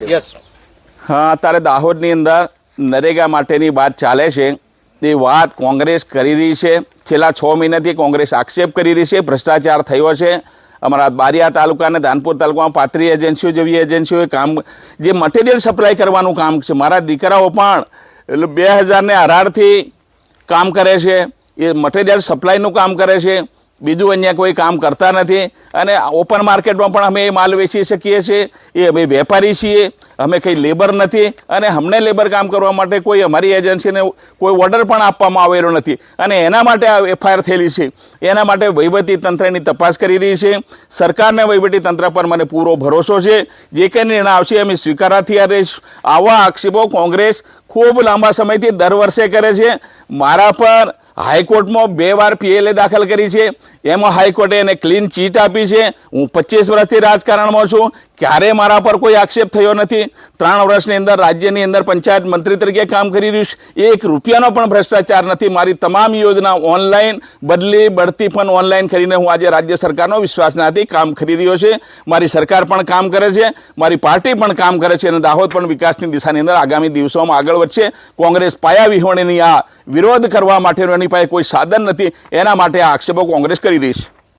Yes હા, અત્યારે દાહોદની અંદર નરેગા માટેની વાત ચાલે છે. એ વાત કોંગ્રેસ કરી રહી છે. છેલ્લા 6 મહિનાથી કોંગ્રેસ આક્ષેપ કરી રહી છે ભ્રષ્ટાચાર થયો છે. અમારા બારિયા તાલુકા અને ધાનપુર તાલુકામાં 35 એજન્સીઓ જેવી એજન્સીઓએ કામ, જે મટીરિયલ સપ્લાય કરવાનું કામ છે. મારા દીકરાઓ પણ એટલે 2018થી કામ કરે છે. એ મટીરિયલ સપ્લાયનું કામ કરે છે. બીજું અહીંયા કોઈ કામ કરતા નથી. અને ઓપન માર્કેટમાં પણ અમે એ માલ વેચી શકીએ છીએ. એ અમે વેપારી છીએ, અમે કંઈ લેબર નથી. અને અમને લેબર કામ કરવા માટે કોઈ અમારી એજન્સીને કોઈ ઓર્ડર પણ આપવામાં આવેલો નથી. અને એના માટે આ એફઆઈઆર થયેલી છે. એના માટે વહીવટી તંત્રની તપાસ કરી રહી છે. સરકારને વહીવટી તંત્ર પર મને પૂરો ભરોસો છે. જે કંઈ નિર્ણય આવશે અમે સ્વીકારવા તૈયાર રહીશું. આવા આક્ષેપો કોંગ્રેસ ખૂબ લાંબા સમયથી દર વર્ષે કરે છે. મારા પર હાઈકોર્ટમાં 2 વાર પીએલએ દાખલ કરી છે. એમાં હાઈકોર્ટે એને ક્લીન ચીટ આપી છે. હું 25 વર્ષથી રાજકારણમાં છું, ક્યારે મારા પર કોઈ આક્ષેપ થયો નથી. 3 વર્ષની અંદર રાજ્યની અંદર પંચાયત મંત્રી તરીકે કામ કરી રહ્યું છે. 1 રૂપિયાનો પણ ભ્રષ્ટાચાર નથી. મારી તમામ યોજના ઓનલાઈન, બદલી બઢતી પણ ઓનલાઈન કરીને હું આજે રાજ્ય સરકારનો વિશ્વાસનાથી કામ કરી રહ્યો છે. મારી સરકાર પણ કામ કરે છે, મારી પાર્ટી પણ કામ કરે છે. અને દાહોદ પણ વિકાસની દિશાની અંદર આગામી દિવસોમાં આગળ વધશે. કોંગ્રેસ પાયા વિહોણીની આ વિરોધ કરવા માટેનો એની પાસે કોઈ સાધન નથી. એના માટે આ આક્ષેપો કોંગ્રેસ કરી રહી છે.